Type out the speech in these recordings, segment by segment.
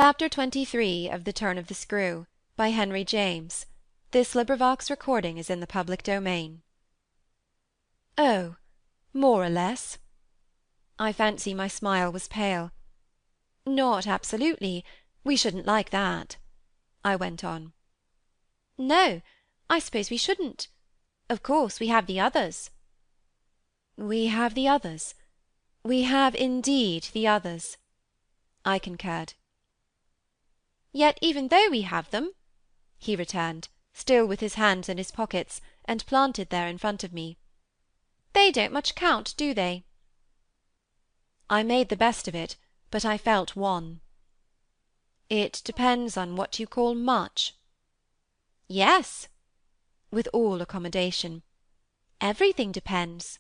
Chapter 23 of The Turn of the Screw, by Henry James. This recording is in the public domain. Oh, more or less. I fancy my smile was pale. Not absolutely. We shouldn't like that. I went on. No, I suppose we shouldn't. Of course, we have the others. We have the others. We have indeed the others. I concurred. Yet even though we have them, he returned, still with his hands in his pockets, and planted there in front of me, they don't much count, do they? I made the best of it, but I felt wan. It depends on what you call much. Yes, with all accommodation. Everything depends.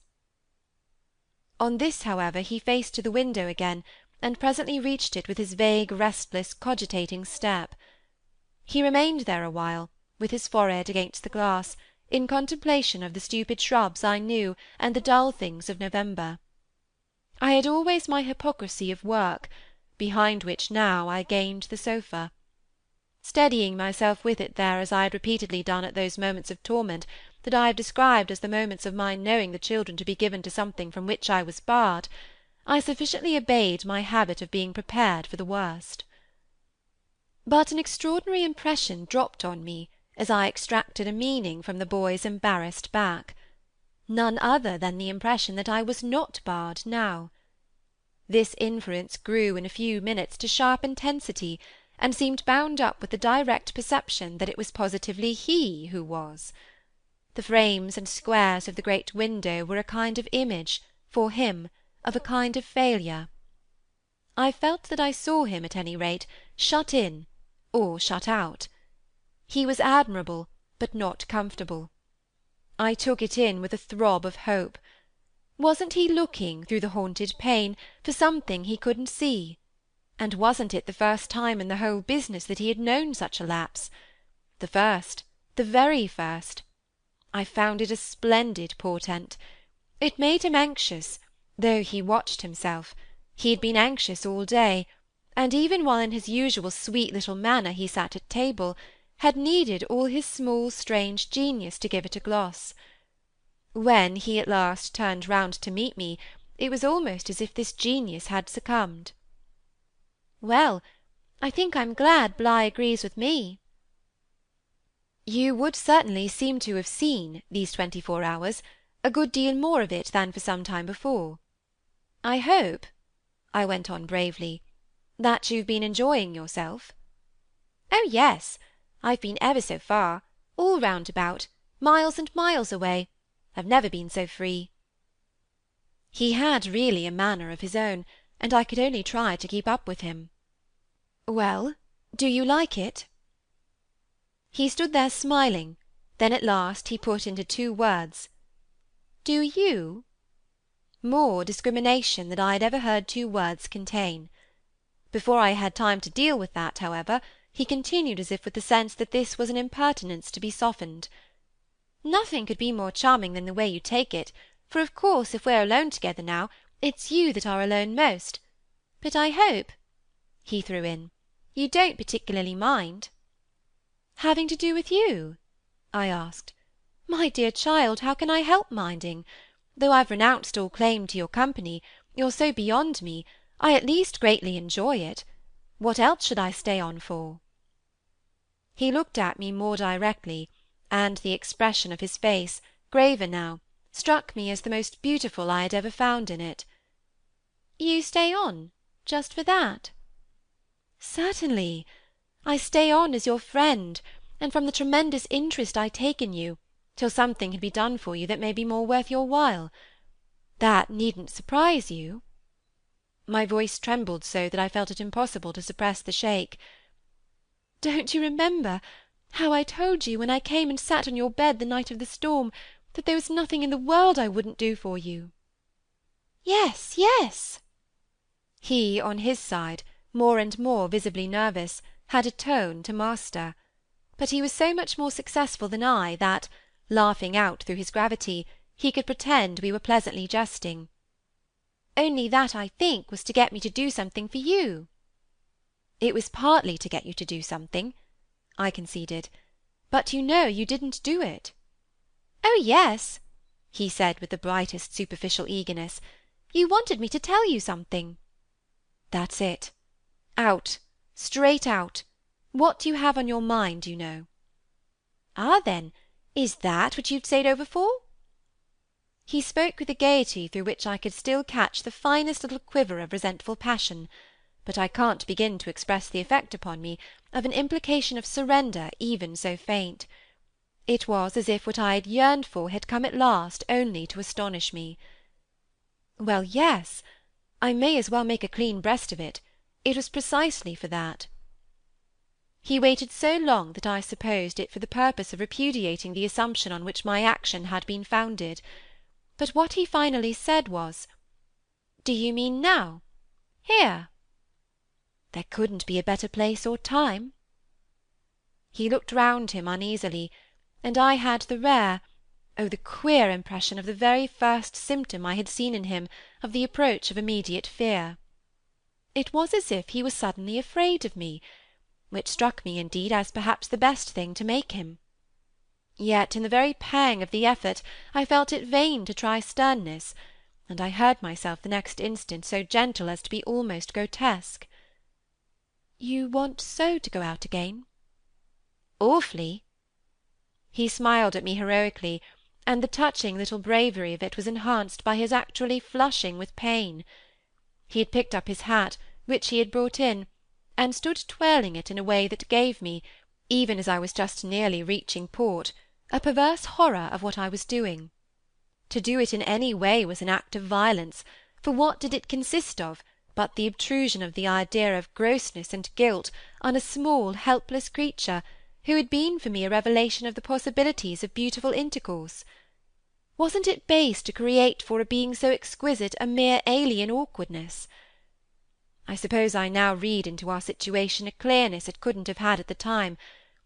On this, however, he faced to the window again, and presently reached it with his vague, restless, cogitating step. He remained there a while, with his forehead against the glass, in contemplation of the stupid shrubs I knew and the dull things of November. I had always my hypocrisy of work, behind which now I gained the sofa. Steadying myself with it there as I had repeatedly done at those moments of torment that I have described as the moments of my knowing the children to be given to something from which I was barred, I sufficiently obeyed my habit of being prepared for the worst. But an extraordinary impression dropped on me as I extracted a meaning from the boy's embarrassed back. None other than the impression that I was not barred now. This inference grew in a few minutes to sharp intensity, and seemed bound up with the direct perception that it was positively he who was. The frames and squares of the great window were a kind of image, for him, of a kind of failure. I felt that I saw him, at any rate, shut in, or shut out. He was admirable, but not comfortable. I took it in with a throb of hope. Wasn't he looking, through the haunted pane, for something he couldn't see? And wasn't it the first time in the whole business that he had known such a lapse? The first, the very first. I found it a splendid portent. It made him anxious, though he watched himself. He had been anxious all day, and even while in his usual sweet little manner he sat at table, had needed all his small strange genius to give it a gloss. When he at last turned round to meet me, it was almost as if this genius had succumbed. Well, I think I'm glad Bligh agrees with me. You would certainly seem to have seen, these 24 hours, a good deal more of it than for some time before. I hope, I went on bravely, that you've been enjoying yourself. Oh yes, I've been ever so far, all round about, miles and miles away. I've never been so free. He had really a manner of his own, and I could only try to keep up with him. Well, do you like it? He stood there smiling, then at last he put into 2 words, Do you? More discrimination than I had ever heard 2 words contain. Before I had time to deal with that, however, he continued as if with the sense that this was an impertinence to be softened. Nothing could be more charming than the way you take it, for of course if we're alone together now, it's you that are alone most. But I hope, he threw in, you don't particularly mind. Having to do with you? I asked. My dear child, how can I help minding? Though I've renounced all claim to your company, you're so beyond me, I at least greatly enjoy it. What else should I stay on for? He looked at me more directly, and the expression of his face, graver now, struck me as the most beautiful I had ever found in it. You stay on, just for that? Certainly. I stay on as your friend, and from the tremendous interest I take in you, till something can be done for you that may be more worth your while. That needn't surprise you. My voice trembled so that I felt it impossible to suppress the shake. Don't you remember how I told you, when I came and sat on your bed the night of the storm, that there was nothing in the world I wouldn't do for you? Yes, yes. He, on his side, more and more visibly nervous, had a tone to master. But he was so much more successful than I that, laughing out through his gravity, he could pretend we were pleasantly jesting. Only that, I think, was to get me to do something for you. It was partly to get you to do something, I conceded. But you know you didn't do it. Oh, yes, he said with the brightest superficial eagerness. You wanted me to tell you something. That's it. Out, straight out. What you have on your mind, you know. Ah, then, is that what you've stayed over for? He spoke with a gaiety through which I could still catch the finest little quiver of resentful passion, but I can't begin to express the effect upon me of an implication of surrender even so faint. It was as if what I had yearned for had come at last only to astonish me. Well, yes, I may as well make a clean breast of it. It was precisely for that. He waited so long that I supposed it for the purpose of repudiating the assumption on which my action had been founded. But what he finally said was, "Do you mean now? Here?" "There couldn't be a better place or time." He looked round him uneasily, and I had the rare, the queer impression of the very first symptom I had seen in him of the approach of immediate fear. It was as if he was suddenly afraid of me, which struck me indeed as perhaps the best thing to make him. Yet in the very pang of the effort I felt it vain to try sternness, and I heard myself the next instant so gentle as to be almost grotesque. "You want so to go out again?" "Awfully." He smiled at me heroically, and the touching little bravery of it was enhanced by his actually flushing with pain. He had picked up his hat, which he had brought in, and stood twirling it in a way that gave me, even as I was just nearly reaching port, a perverse horror of what I was doing. To do it in any way was an act of violence, for what did it consist of but the obtrusion of the idea of grossness and guilt on a small helpless creature, who had been for me a revelation of the possibilities of beautiful intercourse? Wasn't it base to create for a being so exquisite a mere alien awkwardness? I suppose I now read into our situation a clearness it couldn't have had at the time,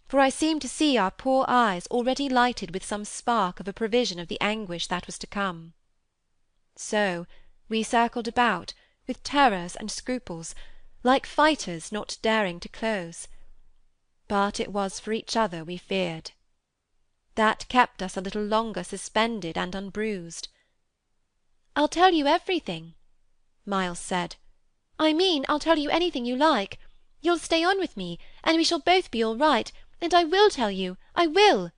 for I seem to see our poor eyes already lighted with some spark of a prevision of the anguish that was to come. So we circled about, with terrors and scruples, like fighters not daring to close. But it was for each other we feared. That kept us a little longer suspended and unbruised. "I'll tell you everything," Miles said. "I mean, I'll tell you anything you like. You'll stay on with me, and we shall both be all right, and I will tell you, I will.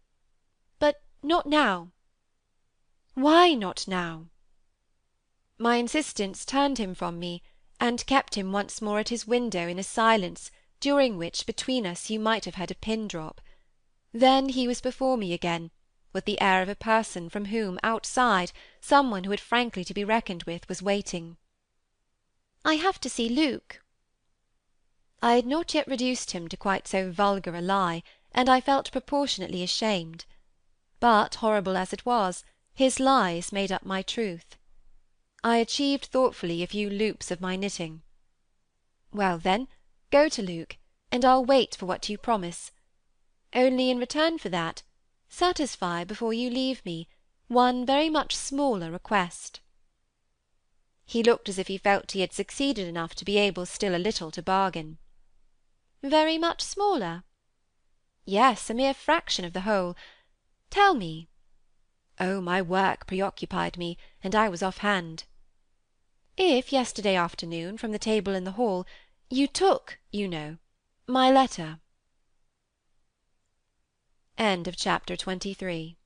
But not now." "Why not now?" My insistence turned him from me, and kept him once more at his window in a silence during which between us you might have heard a pin drop. Then he was before me again, with the air of a person from whom, outside, some one who had frankly to be reckoned with was waiting. "I have to see Luke." I had not yet reduced him to quite so vulgar a lie, and I felt proportionately ashamed. But, horrible as it was, his lies made up my truth. I achieved thoughtfully a few loops of my knitting. "Well, then, go to Luke, and I'll wait for what you promise. Only in return for that, satisfy, before you leave me, one very much smaller request." He looked as if he felt he had succeeded enough to be able still a little to bargain. "Very much smaller?" "Yes, a mere fraction of the whole. Tell me." Oh, my work preoccupied me, and I was off-hand. "If yesterday afternoon, from the table in the hall, you took, you know, my letter." Chapter 23